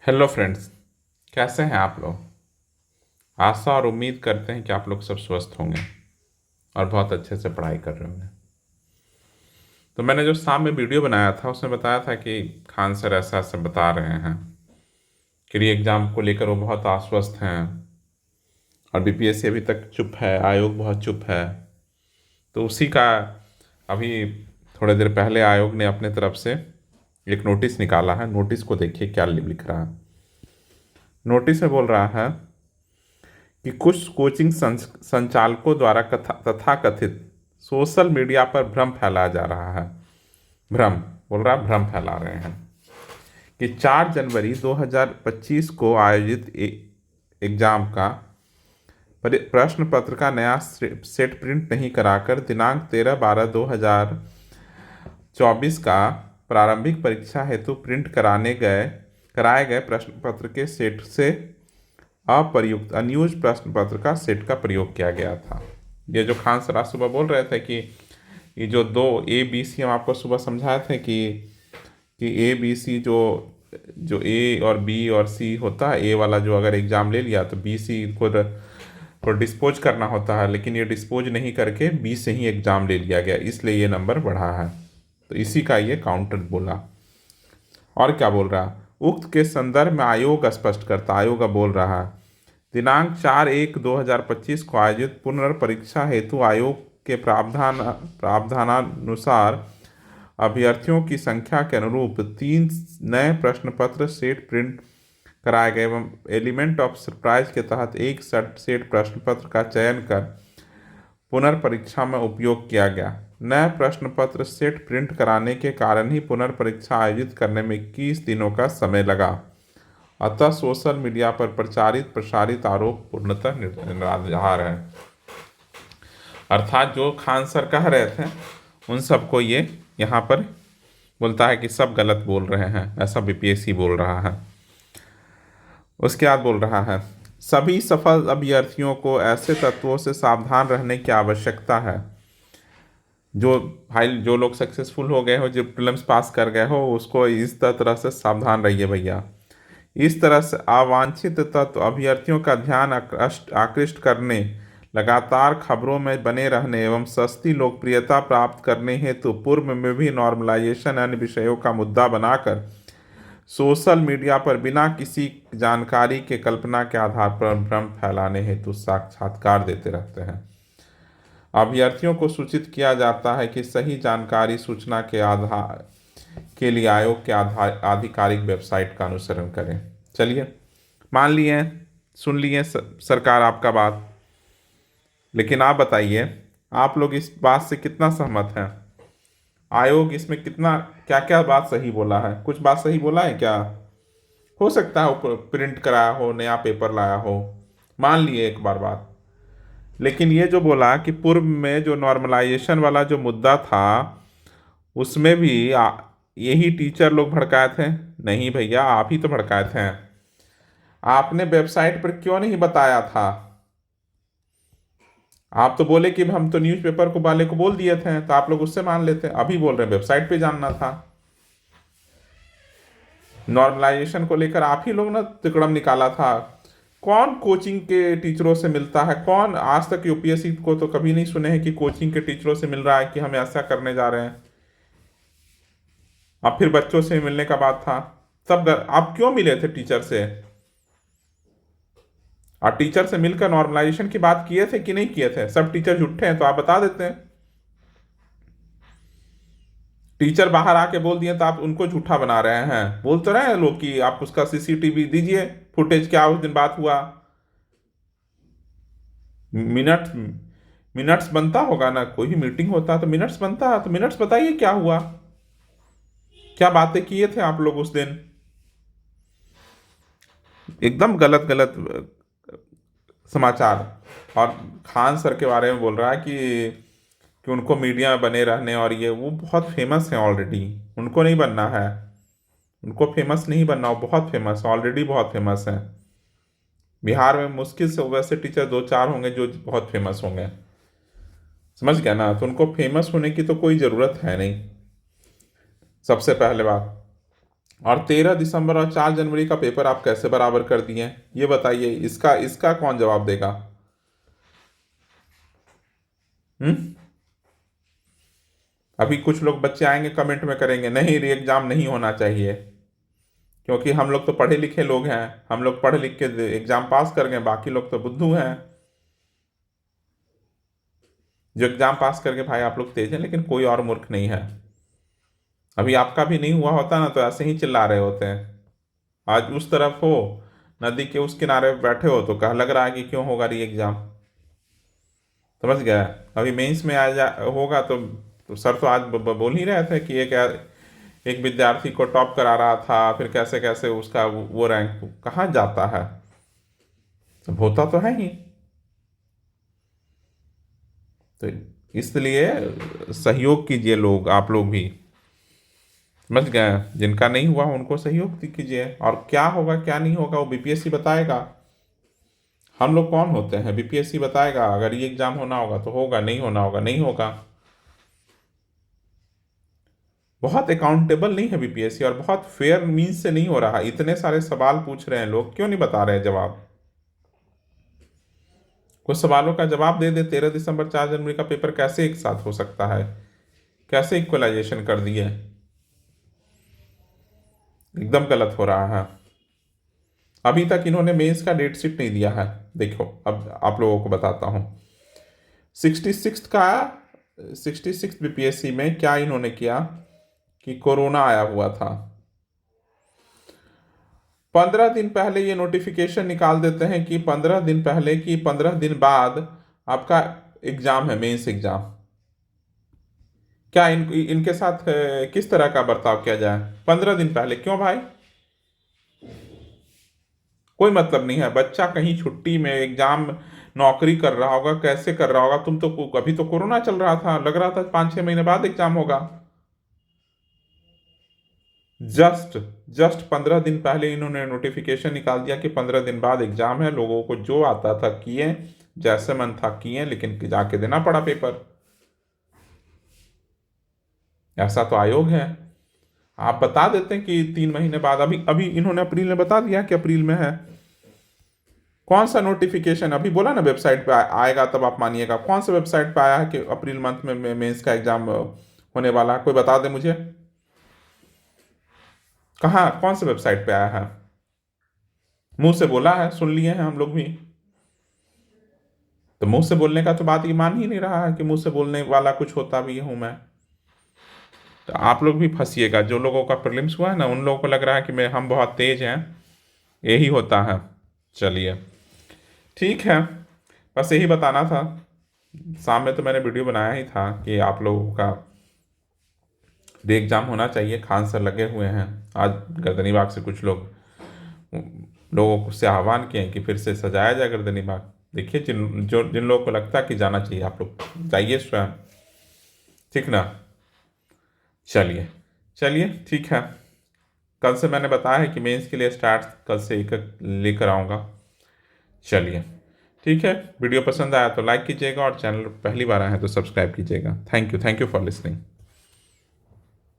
Hello friends. कैसे हैं आप लोग? आशा और उम्मीद करते हैं कि आप लोग सब स्वस्थ होंगे और बहुत अच्छे से पढ़ाई कर रहे होंगे। तो मैंने जो शाम में वीडियो बनाया था उसमें बताया था कि खान सर ऐसा ऐसा बता रहे हैं कि री एग्ज़ाम को लेकर वो बहुत आश्वस्त हैं और बीपीएससी अभी तक चुप है, आयोग बहुत चुप है। तो उसी का अभी थोड़ी देर पहले आयोग ने अपने तरफ से एक नोटिस निकाला है। नोटिस को देखिए क्या लिख रहा है। नोटिस में बोल रहा है कि कुछ कोचिंग संचालकों द्वारा तथाकथित सोशल मीडिया पर भ्रम फैलाया जा रहा है। भ्रम बोल रहा है, भ्रम फैला रहे हैं कि 4 जनवरी 2025 को आयोजित एग्जाम का प्रश्न पत्र का नया सेट प्रिंट नहीं कराकर दिनांक 13/12/2024 का प्रारंभिक परीक्षा हेतु प्रिंट कराए गए प्रश्न पत्र के सेट से अप्रयुक्त अनयूज प्रश्न पत्र का सेट का प्रयोग किया गया था। ये जो खान सर आज सुबह बोल रहे थे कि ये जो दो ABC हम आपको सुबह समझाए थे कि ABC जो जो A और B और C होता है, A वाला जो अगर एग्ज़ाम ले लिया तो BC को डिस्पोज करना होता है, लेकिन ये डिस्पोज नहीं करके B से ही एग्ज़ाम ले लिया गया, इसलिए ये नंबर बढ़ा है। तो इसी का ये काउंटर बोला। और क्या बोल रहा, उक्त के संदर्भ में आयोग स्पष्ट करता, आयोग बोल रहा है दिनांक 4/1/2025 को आयोजित पुनर्परीक्षा हेतु आयोग के प्रावधानानुसार अभ्यर्थियों की संख्या के अनुरूप 3 नए प्रश्न पत्र सेट प्रिंट कराए गए एवं एलिमेंट ऑफ सरप्राइज के तहत एक सेट प्रश्न पत्र का चयन कर पुनर्परीक्षा में उपयोग किया गया। नए प्रश्न पत्र सेट प्रिंट कराने के कारण ही पुनर्परीक्षा आयोजित करने में 21 दिनों का समय लगा। अतः सोशल मीडिया पर प्रसारित आरोप पूर्णतः निराधार है। अर्थात जो खान सर कह रहे थे उन सबको ये यहाँ पर बोलता है कि सब गलत बोल रहे हैं, ऐसा बीपीएससी बोल रहा है। उसके बाद बोल रहा है सभी सफल अभ्यर्थियों को ऐसे तत्वों से सावधान रहने की आवश्यकता है। जो लोग सक्सेसफुल हो गए हो, जो प्रीलिम्स पास कर गए हो, उसको इस तरह से सावधान रहिए भैया। इस तरह से अवांछित तत्व अभ्यर्थियों का ध्यान आकृष्ट करने, लगातार खबरों में बने रहने एवं सस्ती लोकप्रियता प्राप्त करने हेतु पूर्व में भी नॉर्मलाइजेशन अन्य विषयों का मुद्दा बनाकर सोशल मीडिया पर बिना किसी जानकारी के कल्पना के आधार पर भ्रम फैलाने हेतु साक्षात्कार देते रहते हैं। अभ्यर्थियों को सूचित किया जाता है कि सही जानकारी सूचना के आधार के लिए आयोग के आधिकारिक वेबसाइट का अनुसरण करें। चलिए, मान लिए, सुन लिए सरकार आपका बात, लेकिन आप बताइए आप लोग इस बात से कितना सहमत हैं? आयोग इसमें कितना क्या क्या बात सही बोला है? कुछ बात सही बोला है क्या? हो सकता है वो प्रिंट कराया हो, नया पेपर लाया हो, मान लिए एक बार बात। लेकिन ये जो बोला कि पूर्व में जो नॉर्मलाइजेशन वाला जो मुद्दा था उसमें भी यही टीचर लोग भड़काए थे। नहीं भैया, आप ही तो भड़काए थे। आपने वेबसाइट पर क्यों नहीं बताया था? आप तो बोले कि हम तो न्यूज़पेपर को वाले को बोल दिए थे, तो आप लोग उससे मान लेते। अभी बोल रहे हैं वेबसाइट पे जानना था। नॉर्मलाइजेशन को लेकर आप ही लोग ना तिकड़म निकाला था। कौन कोचिंग के टीचरों से मिलता है? कौन आज तक यूपीएससी को तो कभी नहीं सुने हैं कि कोचिंग के टीचरों से मिल रहा है कि हम ऐसा करने जा रहे हैं। अब फिर बच्चों से मिलने का बात था, तब आप क्यों मिले थे टीचर से? और टीचर से मिलकर नॉर्मलाइजेशन की बात किए थे कि नहीं किए थे? सब टीचर झूठे हैं तो आप बता देते हैं। टीचर बाहर आके बोल दिए तो आप उनको झूठा बना रहे हैं। बोल तो रहे हैं लोग कि आप उसका सीसीटीवी दीजिए फुटेज, क्या उस दिन बात हुआ। मिनट मिनट्स बनता होगा ना, कोई भी मीटिंग होता है तो मिनट्स बनता है, तो मिनट्स बताइए क्या हुआ, क्या बातें किए थे आप लोग उस दिन। एकदम गलत गलत समाचार। और खान सर के बारे में बोल रहा है कि उनको मीडिया में बने रहने, और ये वो बहुत फेमस हैं ऑलरेडी, उनको नहीं बनना है, उनको फेमस नहीं बनना, वो बहुत फेमस है, ऑलरेडी बहुत फेमस है। बिहार में मुश्किल से वैसे टीचर 2-4 होंगे जो बहुत फेमस होंगे, समझ गया ना? तो उनको फेमस होने की तो कोई ज़रूरत है नहीं, सबसे पहले बात। और 13 दिसंबर और 4 जनवरी का पेपर आप कैसे बराबर कर दिए, ये बताइए। इसका इसका कौन जवाब देगा? हम्म। अभी कुछ लोग बच्चे आएंगे कमेंट में करेंगे नहीं री एग्जाम नहीं होना चाहिए, क्योंकि हम लोग तो पढ़े लिखे लोग हैं, हम लोग पढ़ लिख के एग्जाम पास कर गए, बाकी लोग तो बुद्धू हैं। जो एग्जाम पास करके भाई आप लोग तेज हैं, लेकिन कोई और मूर्ख नहीं है। अभी आपका भी नहीं हुआ होता ना तो ऐसे ही चिल्ला रहे होते हैं। आज उस तरफ हो, नदी के उस किनारे बैठे हो तो कह लग रहा है कि क्यों होगा री एग्जाम। समझ गया? अभी मेंस में आ जा होगा तो सर तो आज बोल ही रहे थे कि एक विद्यार्थी को टॉप करा रहा था, फिर कैसे कैसे उसका वो रैंक कहाँ जाता है। अब होता तो है ही। तो इसलिए सहयोग कीजिए लोग, आप लोग भी। समझ गए? जिनका नहीं हुआ उनको सहयोग कीजिए, और क्या होगा क्या नहीं होगा वो बीपीएससी बताएगा। हम लोग कौन होते हैं? बीपीएससी बताएगा। अगर ये एग्जाम होना होगा तो होगा, नहीं होना होगा नहीं होगा। बहुत अकाउंटेबल नहीं है बीपीएससी, और बहुत फेयर मीन्स से नहीं हो रहा। इतने सारे सवाल पूछ रहे हैं लोग, क्यों नहीं बता रहे हैं जवाब? कुछ सवालों का जवाब दे दे। 13 दिसंबर 4 जनवरी का पेपर कैसे एक साथ हो सकता है? कैसे इक्वलाइजेशन कर दिए? एकदम गलत हो रहा है। अभी तक इन्होंने मेंस का डेट शीट नहीं दिया है। देखो अब आप लोगों को बताता हूँ। 66 बीपीएससी में क्या इन्होंने किया कि कोरोना आया हुआ था। 15 दिन पहले ये नोटिफिकेशन निकाल देते हैं कि 15 दिन पहले कि 15 दिन बाद आपका एग्जाम है, मेंस एग्जाम। क्या इनके साथ किस तरह का बर्ताव किया जाए? 15 दिन पहले क्यों भाई? कोई मतलब नहीं है। बच्चा कहीं छुट्टी में एग्जाम, नौकरी कर रहा होगा, कैसे कर रहा होगा। तुम तो अभी तो कोरोना चल रहा था, लग रहा था 5-6 महीने बाद एग्जाम होगा। जस्ट जस्ट 15 दिन पहले इन्होंने नोटिफिकेशन निकाल दिया कि 15 दिन बाद एग्जाम है। लोगों को जो आता था किए, जैसे मन था किए, लेकिन जाके देना पड़ा पेपर। ऐसा तो आयोग है। आप बता देते हैं कि 3 महीने बाद। अभी अभी इन्होंने अप्रैल में बता दिया कि अप्रैल में है। कौन सा नोटिफिकेशन? अभी बोला ना वेबसाइट पे आएगा तब आप मानिएगा। कौन सा वेबसाइट पे आया है कि अप्रैल मंथ में मेंस का एग्जाम होने वाला है? कोई बता दे मुझे। कहाँ, कौन से वेबसाइट पे आया है? मुंह से बोला है, सुन लिए हैं हम लोग भी। तो मुंह से बोलने का तो बात ये मान ही नहीं रहा है कि मुंह से बोलने वाला कुछ होता भी हूं मैं। तो आप लोग भी फंसिएगा। जो लोगों का प्रीलिम्स हुआ है ना, उन लोगों को लग रहा है कि मैं हम बहुत तेज हैं, यही होता है। चलिए ठीक है, बस यही बताना था। शाम में तो मैंने वीडियो बनाया ही था कि आप लोगों का री एग्जाम होना चाहिए। खान सर लगे हुए हैं। आज गर्दनी बाग से कुछ लोगों से आह्वान किए कि फिर से सजाया जाए गर्दनी बाग। देखिए जिन लोगों को लगता है कि जाना चाहिए, आप लोग जाइए स्वयं। ठीक ना? चलिए चलिए ठीक है। कल से मैंने बताया है कि मेंस के लिए स्टार्ट कल से एक लेकर आऊँगा। चलिए ठीक है। वीडियो पसंद आया तो लाइक कीजिएगा, और चैनल पहली बार आए हैं तो सब्सक्राइब कीजिएगा। Thank you for listening.